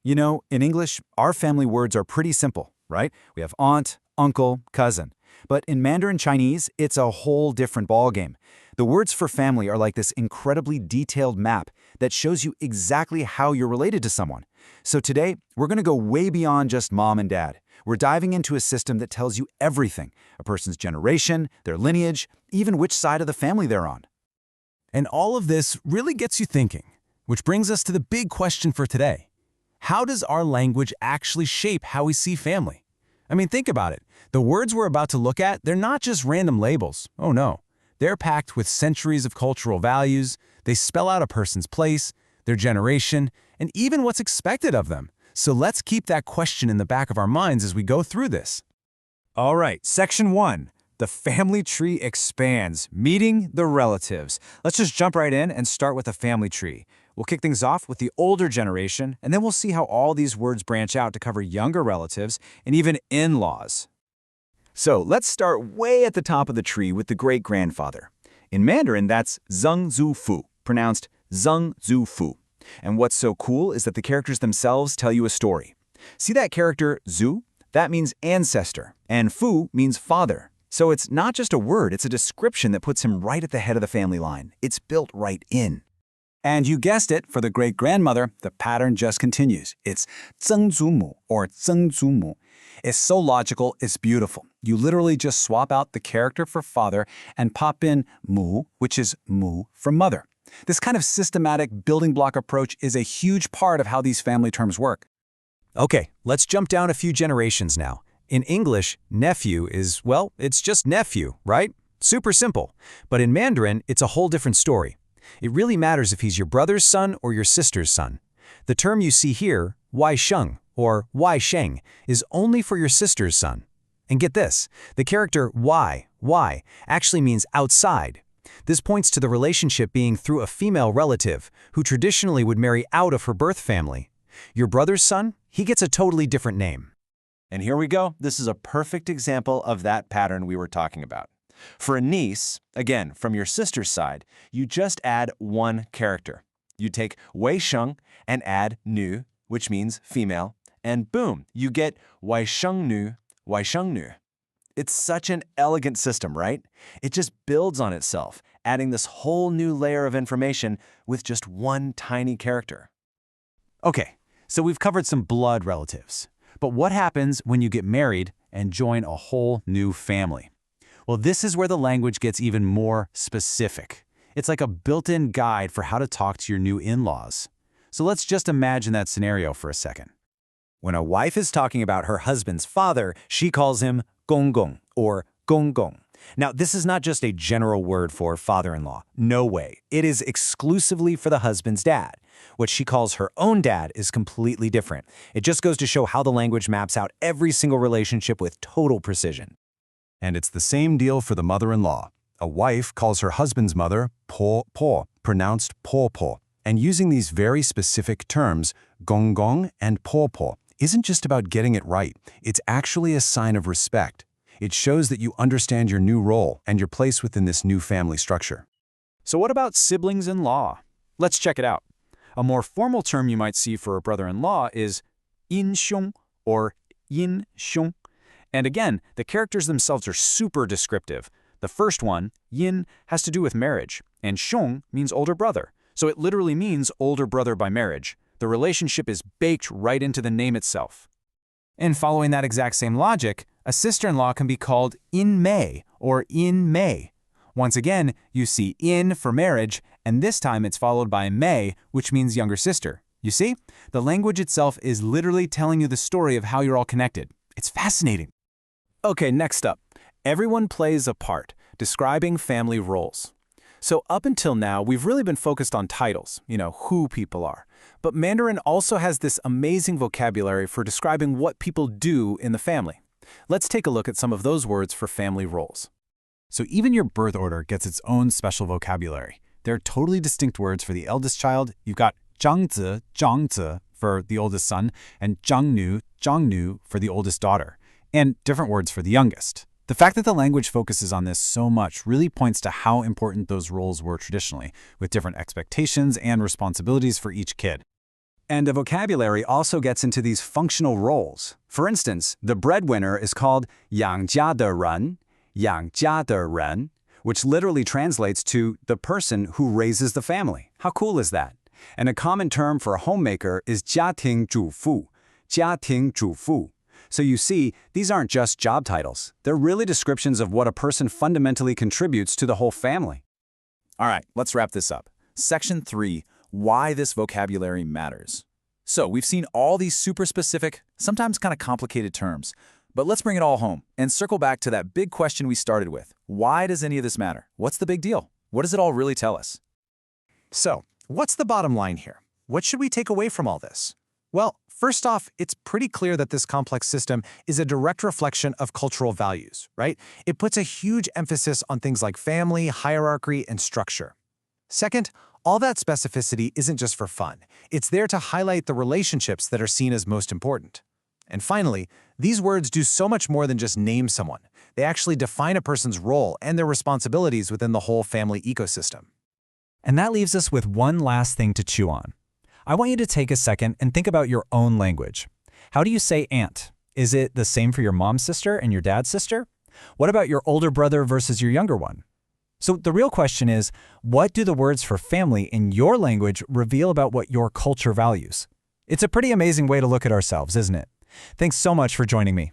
You know, in English, our family words are pretty simple, right? We have aunt, uncle, cousin. But in Mandarin Chinese, it's a whole different ballgame. The words for family are like this incredibly detailed map that shows you exactly how you're related to someone. So today, we're going to go way beyond just mom and dad. We're diving into a system that tells you everything, a person's generation, their lineage, even which side of the family they're on. And all of this really gets you thinking, which brings us to the big question for today. How does our language actually shape how we see family? I mean, think about it. The words we're about to look at, they're not just random labels. Oh no. They're packed with centuries of cultural values. They spell out a person's place, their generation, and even what's expected of them. So let's keep that question in the back of our minds as we go through this. All right, Section 1. The family tree expands, meeting the relatives. Let's just jump right in and start with a family tree. We'll kick things off with the older generation, and then we'll see how all these words branch out to cover younger relatives and even in-laws. So let's start way at the top of the tree with the great-grandfather. In Mandarin, that's Zheng Zu Fu, pronounced Zheng Zu Fu. And what's so cool is that the characters themselves tell you a story. See that character Zu? That means ancestor, and Fu means father. So it's not just a word, it's a description that puts him right at the head of the family line. It's built right in. And you guessed it, for the great-grandmother, the pattern just continues. It's 曾祖母 or 曾祖母. It's so logical, it's beautiful. You literally just swap out the character for father and pop in mu, which is mu for mother. This kind of systematic building block approach is a huge part of how these family terms work. Okay, let's jump down a few generations now. In English, nephew is, well, it's just nephew, right? Super simple. But in Mandarin, it's a whole different story. It really matters if he's your brother's son or your sister's son. The term you see here, wai sheng or wai sheng, is only for your sister's son. And get this, the character wai actually means outside. This points to the relationship being through a female relative who traditionally would marry out of her birth family. Your brother's son, he gets a totally different name. And here we go. This is a perfect example of that pattern we were talking about. For a niece, again, from your sister's side, you just add one character. You take Wei Sheng and add Nu, which means female, and boom, you get Wai Sheng Nu, Wai Sheng Nu. It's such an elegant system, right? It just builds on itself, adding this whole new layer of information with just one tiny character. Okay, so we've covered some blood relatives. But what happens when you get married and join a whole new family? Well, this is where the language gets even more specific. It's like a built-in guide for how to talk to your new in-laws. So let's just imagine that scenario for a second. When a wife is talking about her husband's father, she calls him gong gong or gong gong. Now, this is not just a general word for father-in-law. No way. It is exclusively for the husband's dad. What she calls her own dad is completely different. It just goes to show how the language maps out every single relationship with total precision. And it's the same deal for the mother-in-law. A wife calls her husband's mother po po, pronounced po po. And using these very specific terms, gong gong and po po, isn't just about getting it right. It's actually a sign of respect. It shows that you understand your new role and your place within this new family structure. So what about siblings-in-law? Let's check it out. A more formal term you might see for a brother-in-law is yin xiong or yin xiong. And again, the characters themselves are super descriptive. The first one, yin, has to do with marriage, and xiong means older brother. So it literally means older brother by marriage. The relationship is baked right into the name itself. And following that exact same logic, a sister-in-law can be called in Mei or in Mei. Once again, you see in for marriage, and this time it's followed by Mei, which means younger sister. You see? The language itself is literally telling you the story of how you're all connected. It's fascinating. Okay, next up. Everyone plays a part, describing family roles. So up until now, we've really been focused on titles, who people are. But Mandarin also has this amazing vocabulary for describing what people do in the family. Let's take a look at some of those words for family roles. So even your birth order gets its own special vocabulary. There are totally distinct words for the eldest child. You've got 长子, 长子for the oldest son, and 长女, 长女for the oldest daughter, and different words for the youngest. The fact that the language focuses on this so much really points to how important those roles were traditionally, with different expectations and responsibilities for each kid. And the vocabulary also gets into these functional roles. For instance, the breadwinner is called 养家的人, 养家的人, which literally translates to the person who raises the family. How cool is that? And a common term for a homemaker is 家庭主妇, 家庭主妇. So you see, these aren't just job titles. They're really descriptions of what a person fundamentally contributes to the whole family. All right, let's wrap this up. Section 3, why this vocabulary matters. So we've seen all these super specific, sometimes kind of complicated terms. But let's bring it all home and circle back to that big question we started with. Why does any of this matter? What's the big deal? What does it all really tell us? So, what's the bottom line here? What should we take away from all this? Well, first off, it's pretty clear that this complex system is a direct reflection of cultural values, right? It puts a huge emphasis on things like family, hierarchy, and structure. Second, all that specificity isn't just for fun. It's there to highlight the relationships that are seen as most important. And finally, these words do so much more than just name someone. They actually define a person's role and their responsibilities within the whole family ecosystem. And that leaves us with one last thing to chew on. I want you to take a second and think about your own language. How do you say aunt? Is it the same for your mom's sister and your dad's sister? What about your older brother versus your younger one? So the real question is, what do the words for family in your language reveal about what your culture values? It's a pretty amazing way to look at ourselves, isn't it? Thanks so much for joining me.